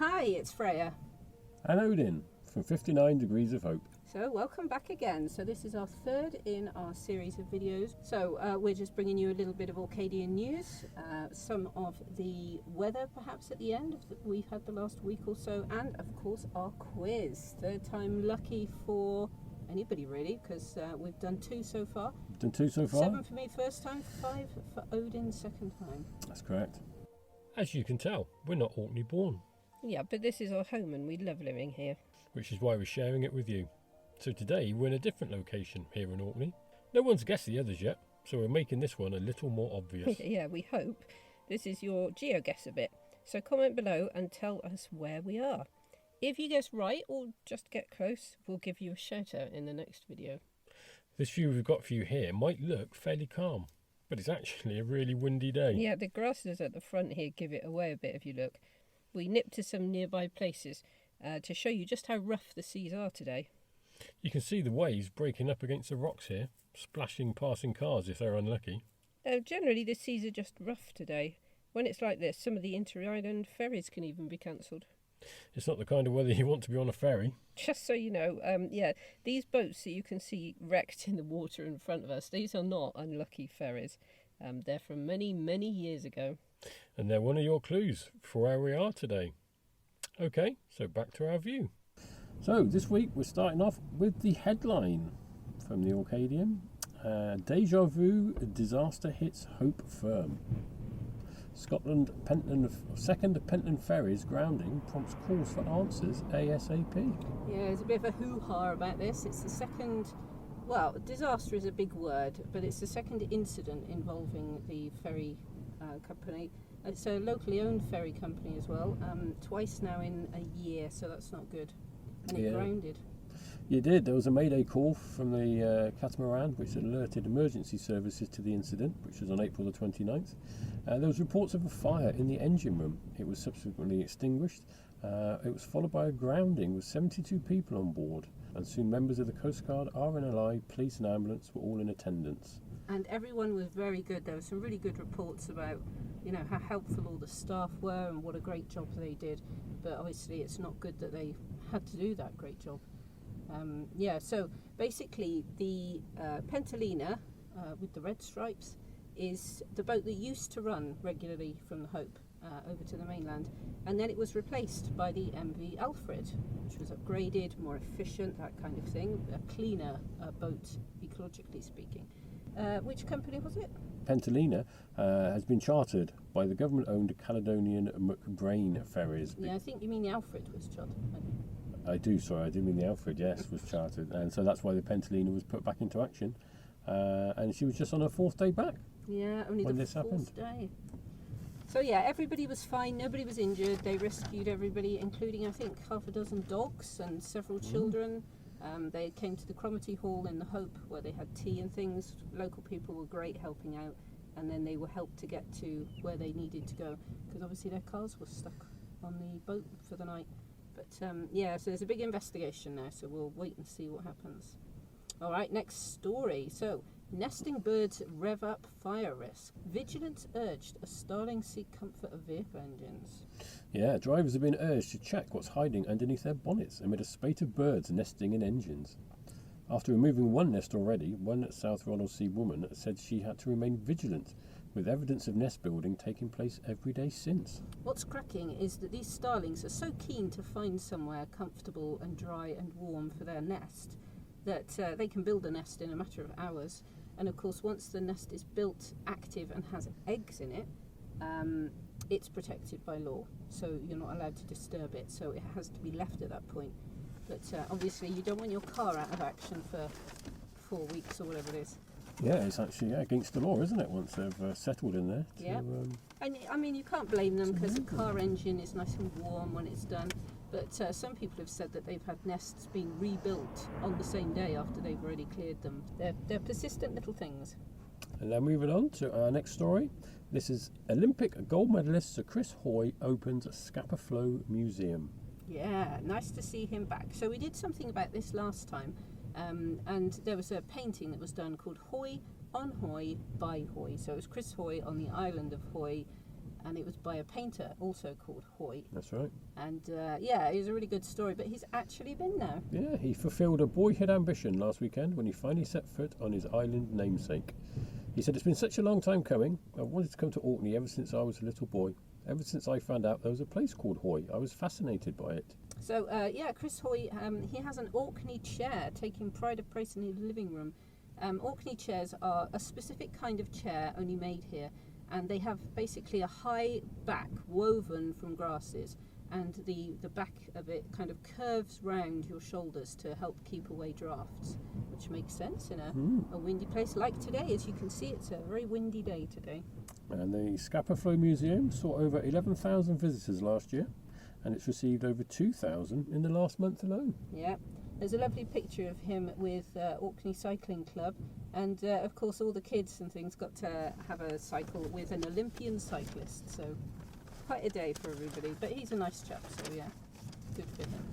Hi, it's Freya. And Odin from 59 Degrees of Hope. So welcome back again. So this is our third in our series of videos. So we're just bringing you a little bit of Orcadian news, some of the weather perhaps at the end that we've had the last week or so, and of course our quiz. Third time lucky for anybody really, because we've done two so far. Done two so far? 7 for me first time, 5 for Odin second time. That's correct. As you can tell, we're not Orkney born. Yeah, but this is our home and we love living here. Which is why we're sharing it with you. So today we're in a different location here in Orkney. No one's guessed the others yet, so we're making this one a little more obvious. Yeah, we hope. This is your GeoGuessr bit. So comment below and tell us where we are. If you guess right or just get close, we'll give you a shout out in the next video. This view we've got for you here might look fairly calm, but it's actually a really windy day. Yeah, the grasses at the front here give it away a bit if you look. We nipped to some nearby places to show you just how rough the seas are today. You can see the waves breaking up against the rocks here, splashing passing cars if they're unlucky. Generally the seas are just rough today. When it's like this, some of the inter-island ferries can even be cancelled. It's not the kind of weather you want to be on a ferry. Just so you know, yeah, these boats that you can see wrecked in the water in front of us, these are not unlucky ferries. They're from many, many years ago. And they're one of your clues for where we are today. Okay, so back to our view. So this week we're starting off with the headline from the Orcadian. Deja vu, disaster hits Hope firm. Scotland second Pentland ferries grounding prompts calls for answers ASAP. Yeah, there's a bit of a hoo-ha about this. It's the second, well, disaster is a big word, but it's the second incident involving the ferry company. It's a locally owned ferry company as well, twice now in a year, so that's not good. And it grounded. You did. There was a mayday call from the catamaran which alerted emergency services to the incident, which was on April the 29th. There was reports of a fire in the engine room. It was subsequently extinguished. It was followed by a grounding with 72 people on board, and soon members of the Coast Guard, RNLI, police and ambulance were all in attendance. And everyone was very good. There were some really good reports about, you know, how helpful all the staff were and what a great job they did. But obviously it's not good that they had to do that great job. Yeah, so basically the Pentalina with the red stripes is the boat that used to run regularly from the Hope over to the mainland, and then it was replaced by the MV Alfred, which was upgraded, more efficient, that kind of thing, a cleaner boat ecologically speaking. Which company was it? Pentalina has been chartered by the government-owned Caledonian McBrain Ferries. Yeah, I think you mean the Alfred was chartered. I do mean the Alfred, yes, was chartered, and so that's why the Pentalina was put back into action, and she was just on her 4th day back. Yeah, only when the this 4th happened. day. So yeah, everybody was fine, nobody was injured. They rescued everybody, including I think half a dozen dogs and several children. They came to the Cromarty Hall in the Hope where they had tea and things. Local people were great helping out, and then they were helped to get to where they needed to go, because obviously their cars were stuck on the boat for the night. But yeah, so there's a big investigation now, so we'll wait and see what happens. All right, next story. So, nesting birds rev up fire risk. Vigilance urged as starlings seek comfort of vehicle engines. Yeah, drivers have been urged to check what's hiding underneath their bonnets amid a spate of birds nesting in engines. After removing one nest already, one South Ronaldsay woman said she had to remain vigilant, with evidence of nest building taking place every day since. What's cracking is that these starlings are so keen to find somewhere comfortable and dry and warm for their nest that they can build a nest in a matter of hours. And of course, once the nest is built, active and has eggs in it, it's protected by law, so you're not allowed to disturb it, so it has to be left at that point. But obviously you don't want your car out of action for 4 weeks or whatever it is. Yeah, it's actually against the law, isn't it, once they've settled in there? Yeah, and I mean you can't blame them, because the car engine is nice and warm when it's done, but some people have said that they've had nests being rebuilt on the same day after they've already cleared them. They're persistent little things. And now moving on to our next story. This is Olympic gold medalist Sir Chris Hoy opens Scapa Flow Museum. Yeah, nice to see him back. So we did something about this last time, and there was a painting that was done called Hoy on Hoy by Hoy. So it was Chris Hoy on the island of Hoy, and it was by a painter also called Hoy. That's right. And yeah, it was a really good story, but he's actually been now. Yeah, he fulfilled a boyhood ambition last weekend when he finally set foot on his island namesake. He said, "It's been such a long time coming. I've wanted to come to Orkney ever since I was a little boy. Ever since I found out there was a place called Hoy, I was fascinated by it." So yeah, Chris Hoy, he has an Orkney chair, taking pride of place in his living room. Orkney chairs are a specific kind of chair only made here, and they have basically a high back woven from grasses, and the back of it kind of curves round your shoulders to help keep away drafts, which makes sense in a windy place like today. As you can see, it's a very windy day today. And the Scapa Flow Museum saw over 11,000 visitors last year, and it's received over 2,000 in the last month alone. Yeah. There's a lovely picture of him with Orkney Cycling Club, and of course all the kids and things got to have a cycle with an Olympian cyclist, so quite a day for everybody, but he's a nice chap, so yeah, good for him.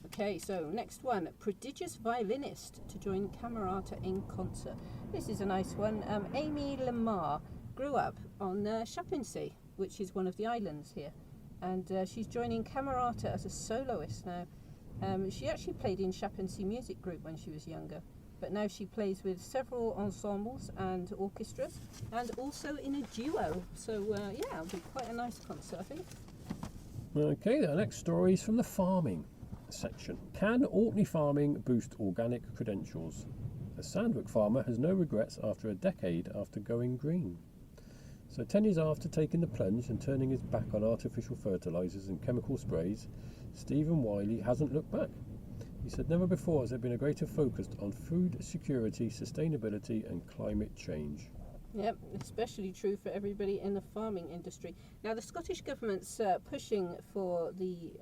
Okay, so next one, prodigious violinist to join Camerata in concert. This is a nice one. Amy Lamar grew up on Chapinsay, which is one of the islands here. And she's joining Camerata as a soloist now. She actually played in Chapinsay Music Group when she was younger, but now she plays with several ensembles and orchestras, and also in a duo. So yeah, it'll be quite a nice concert, I think. Okay, the next story is from the farming section. Can Orkney farming boost organic credentials? A Sandwich farmer has no regrets after a decade after going green. So 10 years after taking the plunge and turning his back on artificial fertilisers and chemical sprays, Stephen Wiley hasn't looked back. He said, "Never before has there been a greater focus on food security, sustainability and climate change." Yep, especially true for everybody in the farming industry. Now the Scottish Government's pushing for the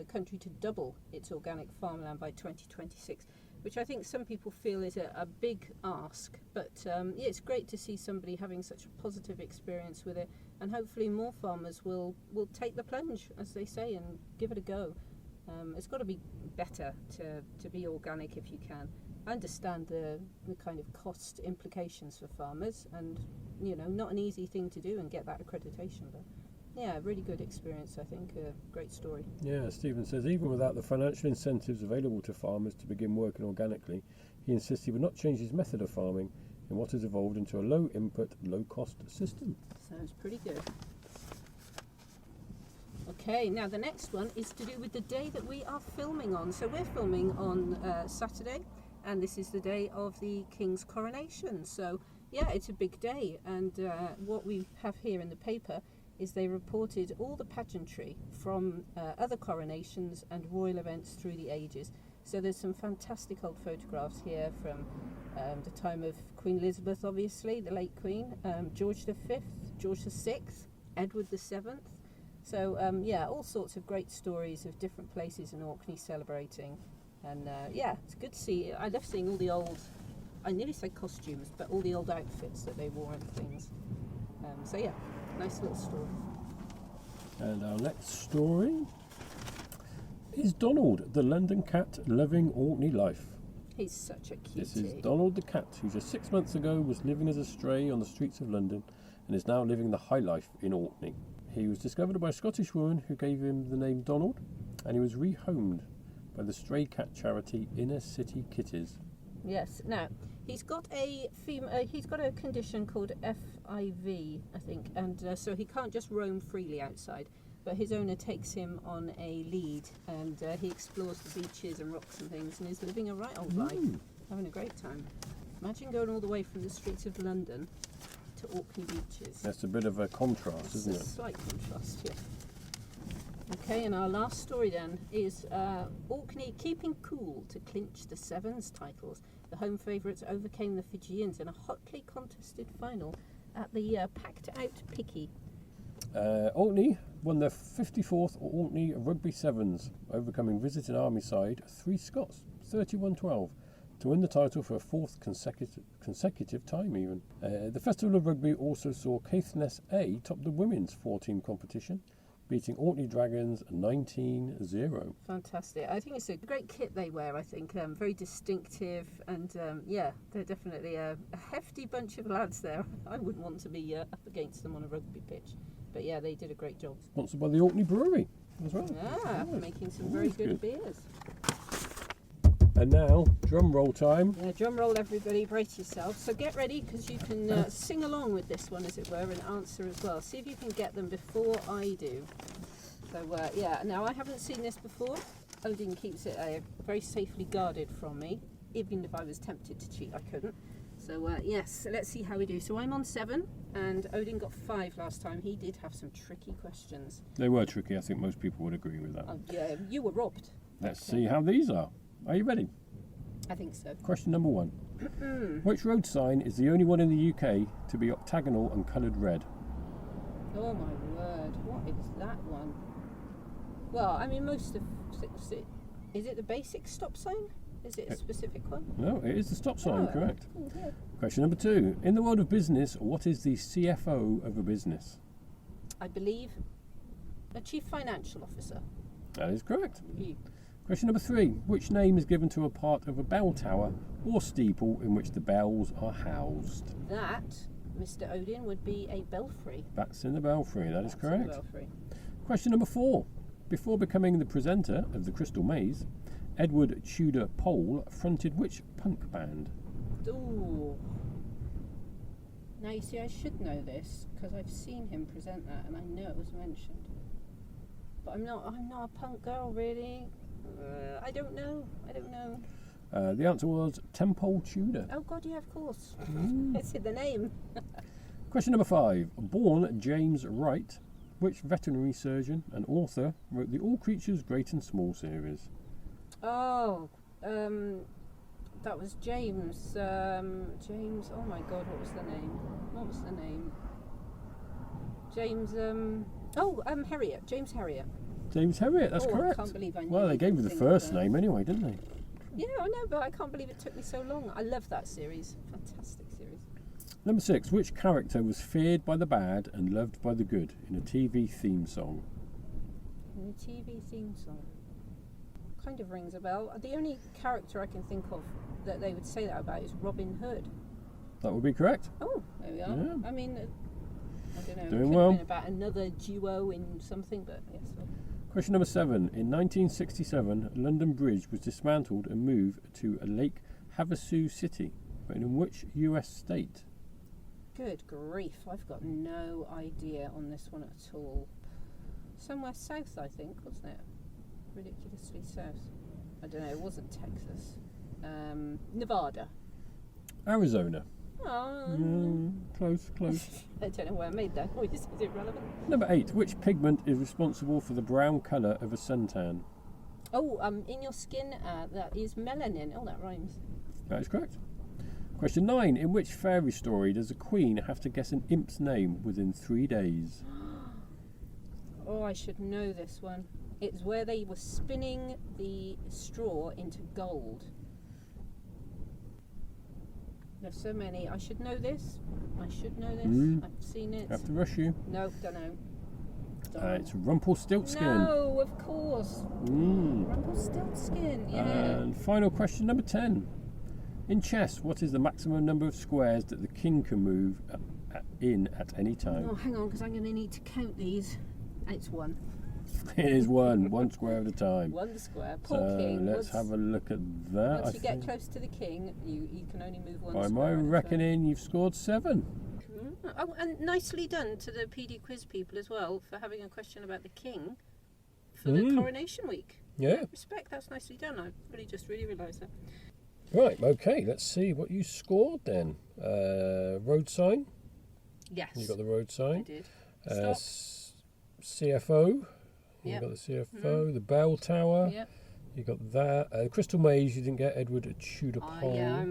country to double its organic farmland by 2026. Which I think some people feel is a big ask, but yeah, it's great to see somebody having such a positive experience with it, and hopefully more farmers will take the plunge, as they say, and give it a go. It's got to be better to be organic if you can. I understand the kind of cost implications for farmers, and you know, not an easy thing to do and get that accreditation, but yeah, really good experience, I think. A great story. Yeah, Stephen says even without the financial incentives available to farmers to begin working organically, he insists he would not change his method of farming in what has evolved into a low input, low cost system. Sounds pretty good. Okay, now the next one is to do with the day that we are filming on. So we're filming on Saturday, and this is the day of the King's coronation. So yeah, it's a big day, and what we have here in the paper is they reported all the pageantry from other coronations and royal events through the ages. So there's some fantastic old photographs here from the time of Queen Elizabeth, obviously, the late Queen, George V, George VI, Edward VII. So yeah, all sorts of great stories of different places in Orkney celebrating. And yeah, it's good to see. I love seeing all the old, I nearly said costumes, but all the old outfits that they wore and things. So yeah, nice little story. And our next story is Donald, the London cat loving Orkney life. He's such a cutie. This is Donald the cat, who just 6 months ago was living as a stray on the streets of London and is now living the high life in Orkney. He was discovered by a Scottish woman who gave him the name Donald, and he was rehomed by the stray cat charity Inner City Kitties. Yes. Now he's got a condition called FIV, I think, and so he can't just roam freely outside. But his owner takes him on a lead, and he explores the beaches and rocks and things, and is living a right old life, having a great time. Imagine going all the way from the streets of London to Orkney beaches. That's a bit of a contrast, isn't it? It's a slight contrast, yeah. Okay, and our last story then is Orkney keeping cool to clinch the Sevens titles. The home favourites overcame the Fijians in a hotly contested final at the packed-out Picky. Orkney won their 54th Orkney Rugby Sevens, overcoming visiting Army side 3 Scots, 31-12, to win the title for a 4th consecutive time even. The Festival of Rugby also saw Caithness A top the women's 4-team competition, beating Orkney Dragons 19-0. Fantastic. I think it's a great kit they wear, I think. Very distinctive, and yeah, they're definitely a hefty bunch of lads there. I wouldn't want to be up against them on a rugby pitch. But yeah, they did a great job. Sponsored by the Orkney Brewery as well. Yeah, making some very good beers. And now, drum roll time. Yeah, drum roll everybody, brace yourself. So get ready, because you can sing along with this one, as it were, and answer as well. See if you can get them before I do. So yeah, now I haven't seen this before. Odin keeps it very safely guarded from me. Even if I was tempted to cheat, I couldn't. So yes, so let's see how we do. So I'm on 7, and Odin got 5 last time. He did have some tricky questions. They were tricky, I think most people would agree with that. Oh yeah, you were robbed. Let's see how these are. Are you ready? I think so. Question number 1. Which road sign is the only one in the UK to be octagonal and coloured red? Oh my word, what is that one? Well, I mean, most of is it the basic stop sign? Is it a specific one? No, it is the stop sign, correct. Oh, yeah. Question number 2. In the world of business, what is the CFO of a business? I believe a chief financial officer. That is correct. You. Question number 3. Which name is given to a part of a bell tower or steeple in which the bells are housed? That, Mr. Odin, would be a belfry. That's in the belfry, that is That's in correct. the belfry. Question number 4. Before becoming the presenter of the Crystal Maze, Edward Tudor Pole fronted which punk band? Ooh. Now you see, I should know this because I've seen him present that, and I know it was mentioned. But I'm not a punk girl, really. I don't know. The answer was Tempole Tudor. Oh God, yeah, of course. It's in the name. Question number 5. Born James Wright, which veterinary surgeon and author wrote the All Creatures Great and Small series? Oh, that was James. James. Oh my God, what was the name? James. Herriot. James Herriot. James Herriot, that's correct. I can't believe I knew. Well, they gave you the first name anyway, didn't they? Yeah, I know, but I can't believe it took me so long. I love that series. Fantastic series. Number 6. Which character was feared by the bad and loved by the good in a TV theme song? In a TV theme song. Kind of rings a bell. The only character I can think of that they would say that about is Robin Hood. That would be correct. Oh, there we are. Yeah. I mean, I don't know. Doing it could well. have been about another duo in something, but yes. Question number 7. In 1967, London Bridge was dismantled and moved to Lake Havasu City, but in which US state? Good grief, I've got no idea on this one at all. Somewhere south, I think, wasn't it? Ridiculously south. I don't know, it wasn't Texas. Nevada. Arizona. Oh. Close. I don't know where I made that noise. Is it relevant? Number 8. Which pigment is responsible for the brown colour of a suntan? Oh, in your skin, that is melanin. Oh, that rhymes. That is correct. Question 9. In which fairy story does a queen have to guess an imp's name within 3 days? Oh, I should know this one. It's where they were spinning the straw into gold. There's so many. I should know this. I've seen it. Have to rush you. No, don't know. It's Rumpelstiltskin. No, of course. Rumpelstiltskin, yeah. And final question number 10. In chess, what is the maximum number of squares that the king can move in at any time? Oh, hang on, because I'm going to need to count these. It's 1. It is 1 square at a time. 1 square. Poor king. Let's have a look at that. Once you get close to the king, you can only move 1 by square. my reckoning, you've scored 7. Oh, and nicely done to the Peedie Quiz people as well for having a question about the king for the coronation week. Yeah. Respect, that's nicely done. I really realised that. Right, okay, let's see what you scored then. Road sign. Yes. You got the road sign. I did. Stop. CFO. You Yep. got the CFO. The bell tower. Yep. You got that. Crystal Maze, you didn't get Edward Tudor Pole. Yeah,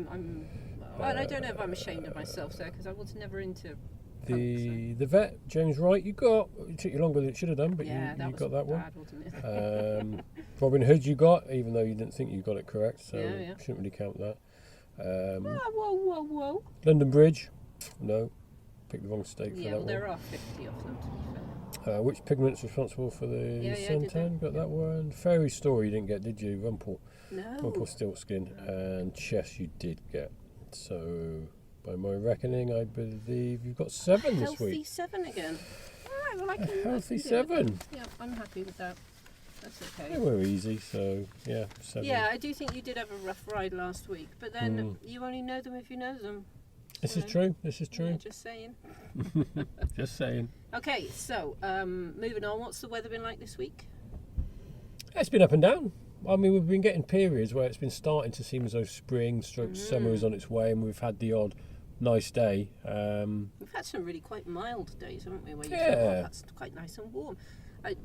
well, I don't know if I'm ashamed of myself there because I was never into The vet, James Wright, you got. It took you longer than it should have done, but yeah, you got that bad, one. wasn't it? Robin Hood you got, even though you didn't think you got it correct, so Yeah. shouldn't really count that. Whoa. London Bridge, no. Picked the wrong state for Yeah, that well, there one. are 50 of them, to be fair. Which pigment's responsible for the Yeah, I did suntan? that. Got that one. Fairy Story you didn't get, did you? Rumpel No. Stiltskin. And Chess you did get. So, by my reckoning, I believe you've got 7 this Healthy week. 7 again. All right, well, I can. A healthy I can do 7. it. Yeah, I'm happy with that. That's okay. They were easy, so yeah, 7. Yeah, I do think you did have a rough ride last week, but then you only know them if you know them. This is So, true. This is true. Yeah, just saying. Just saying. Okay, so moving on. What's the weather been like this week? It's been up and down. I mean, we've been getting periods where it's been starting to seem as though spring stroke summer is on its way, and we've had the odd nice day. We've had some really quite mild days, haven't we? Where you Yeah. thought, oh, that's quite nice and warm. I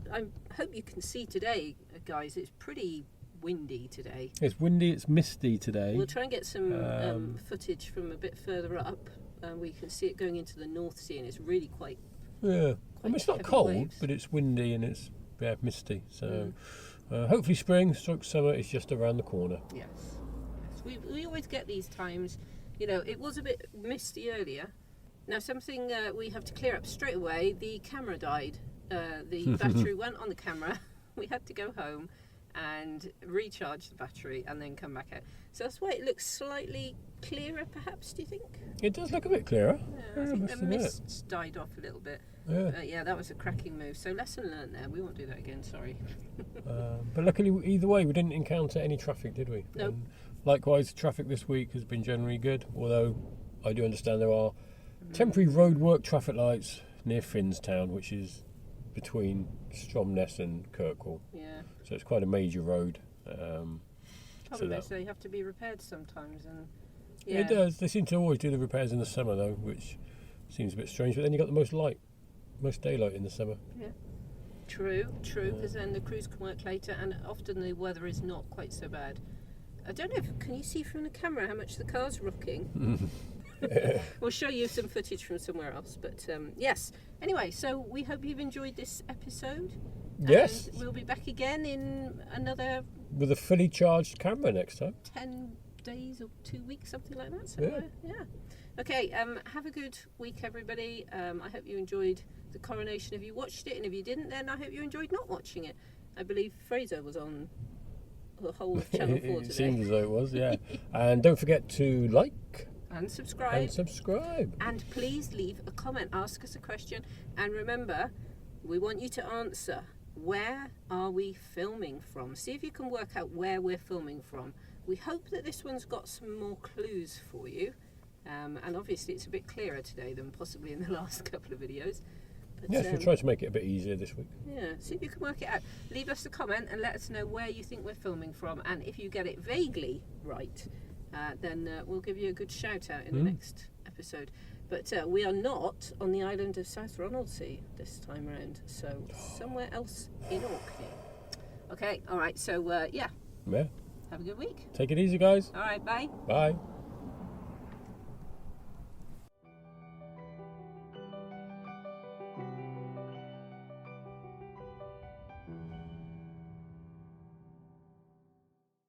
hope you can see today, guys. It's pretty windy today. It's windy, it's misty today. We'll try and get some footage from a bit further up. We can see it going into the North Sea, and it's really quite. Yeah, I mean, it's not heavy cold, waves. but it's windy and it's misty. So hopefully spring stroke summer is just around the corner. Yes. We always get these times. You know, it was a bit misty earlier. Now, something we have to clear up straight away. The camera died. The battery went on the camera. We had to go home and recharge the battery and then come back out. So that's why it looks slightly clearer, perhaps, do you think? It does look a bit clearer. Yeah, I Yeah, think must the admit. mists died off a little bit. Yeah. Yeah, that was a cracking move. So lesson learned there. We won't do that again, sorry. But luckily, either way, we didn't encounter any traffic, did we? Nope. And likewise, traffic this week has been generally good, although I do understand there are temporary roadwork traffic lights near Finnstown, which is between Stromness and Kirkwall. Yeah. So it's quite a major road. Problem is they have to be repaired sometimes, and It does. They seem to always do the repairs in the summer, though, which seems a bit strange. But then you got the most daylight in the summer. True, because then the crews can work later, and often the weather is not quite so bad. I don't know can you see from the camera how much the car's rocking? We'll show you some footage from somewhere else, but yes. Anyway, so we hope you've enjoyed this episode. Yes. And we'll be back again in another With a fully charged camera next time. 10 days or 2 weeks, something like that. So, yeah. Okay, have a good week, everybody. I hope you enjoyed the coronation if you watched it, and if you didn't, then I hope you enjoyed not watching it. I believe Freja was on the whole of Channel 4 It today. seemed as though it was, yeah. And don't forget to like And subscribe. and subscribe. And please leave a comment, ask us a question, and remember, we want you to answer, where are we filming from? See if you can work out where we're filming from. We hope that this one's got some more clues for you, and obviously it's a bit clearer today than possibly in the last couple of videos. But, Yes, we'll try to make it a bit easier this week. yeah, see if you can work it out. Leave us a comment and let us know where you think we're filming from, and if you get it vaguely right, then we'll give you a good shout out in the next episode. But we are not on the island of South Ronaldsay this time around, so somewhere else in Orkney. Okay, all right, so yeah, Yeah. have a good week. Take it easy, guys. All right, bye. Bye.